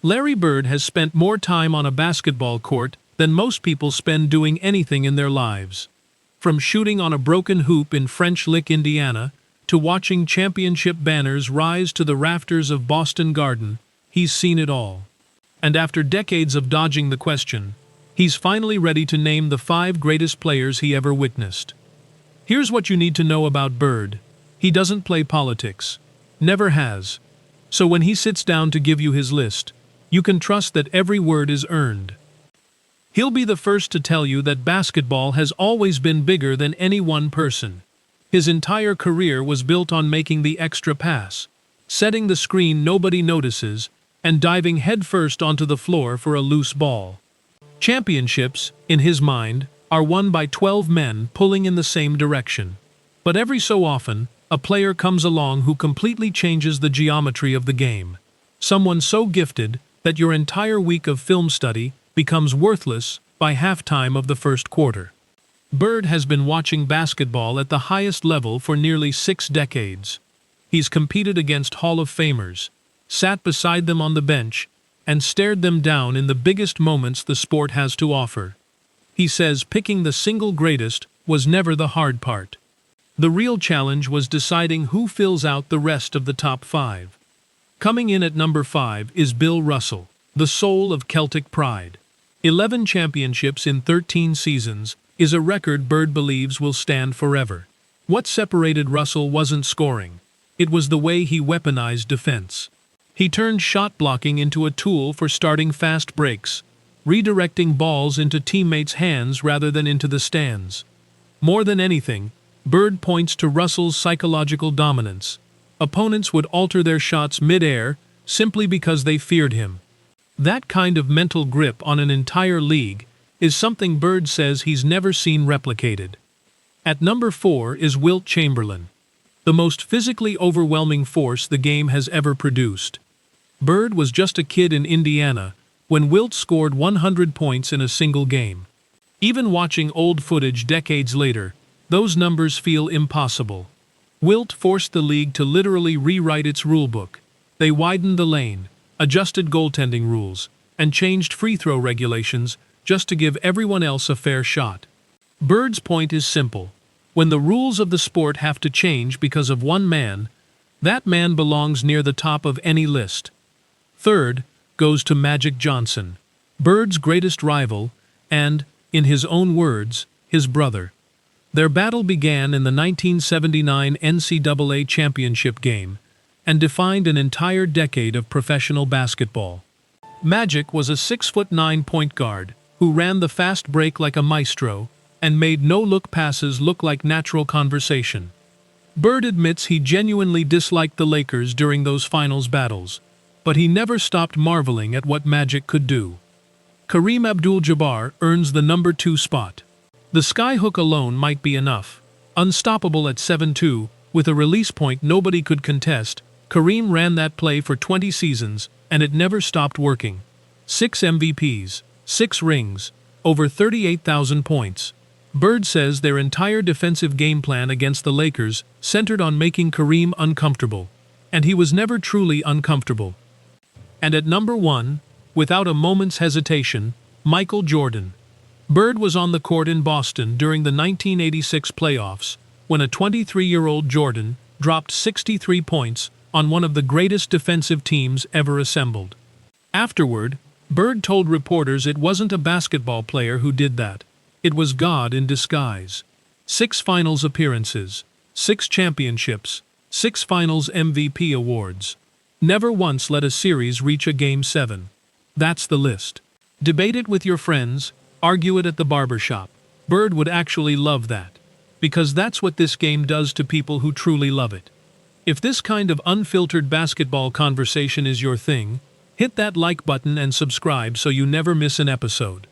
Larry Bird has spent more time on a basketball court than most people spend doing anything in their lives. From shooting on a broken hoop in French Lick, Indiana, to watching championship banners rise to the rafters of Boston Garden, he's seen it all. And after decades of dodging the question, he's finally ready to name the 5 greatest players he ever witnessed. Here's what you need to know about Bird. He doesn't play politics. Never has. So when he sits down to give you his list, you can trust that every word is earned. He'll be the first to tell you that basketball has always been bigger than any one person. His entire career was built on making the extra pass, setting the screen nobody notices, and diving headfirst onto the floor for a loose ball. Championships, in his mind, are won by 12 men pulling in the same direction. But every so often, a player comes along who completely changes the geometry of the game. Someone so gifted that your entire week of film study becomes worthless by halftime of the first quarter. Bird has been watching basketball at the highest level for nearly 6 decades. He's competed against Hall of Famers, sat beside them on the bench, and stared them down in the biggest moments the sport has to offer. He says picking the single greatest was never the hard part. The real challenge was deciding who fills out the rest of the top 5. Coming in at number 5 is Bill Russell, the soul of Celtic pride. 11 championships in 13 seasons is a record Bird believes will stand forever. What separated Russell wasn't scoring. It was the way he weaponized defense. He turned shot blocking into a tool for starting fast breaks, redirecting balls into teammates' hands rather than into the stands. More than anything, Bird points to Russell's psychological dominance. Opponents would alter their shots mid-air simply because they feared him. That kind of mental grip on an entire league is something Bird says he's never seen replicated. At number 4 is Wilt Chamberlain, the most physically overwhelming force the game has ever produced. Bird was just a kid in Indiana when Wilt scored 100 points in a single game. Even watching old footage decades later, those numbers feel impossible. Wilt forced the league to literally rewrite its rulebook. They widened the lane, adjusted goaltending rules, and changed free throw regulations just to give everyone else a fair shot. Bird's point is simple. When the rules of the sport have to change because of one man, that man belongs near the top of any list. Third goes to Magic Johnson, Bird's greatest rival and, in his own words, his brother. Their battle began in the 1979 NCAA championship game and defined an entire decade of professional basketball. Magic was a 6'9" point guard who ran the fast break like a maestro and made no-look passes look like natural conversation. Bird admits he genuinely disliked the Lakers during those finals battles, but he never stopped marveling at what Magic could do. Kareem Abdul-Jabbar earns the number 2 spot. The skyhook alone might be enough. Unstoppable at 7'2", with a release point nobody could contest, Kareem ran that play for 20 seasons, and it never stopped working. 6 MVPs, 6 rings, over 38,000 points. Bird says their entire defensive game plan against the Lakers centered on making Kareem uncomfortable, and he was never truly uncomfortable. And at number 1, without a moment's hesitation, Michael Jordan. Bird was on the court in Boston during the 1986 playoffs when a 23-year-old Jordan dropped 63 points on one of the greatest defensive teams ever assembled. Afterward, Bird told reporters it wasn't a basketball player who did that. It was God in disguise. 6 finals appearances, 6 championships, 6 finals MVP awards. Never once let a series reach a Game 7. That's the list. Debate it with your friends, argue it at the barbershop. Bird would actually love that. Because that's what this game does to people who truly love it. If this kind of unfiltered basketball conversation is your thing, hit that like button and subscribe so you never miss an episode.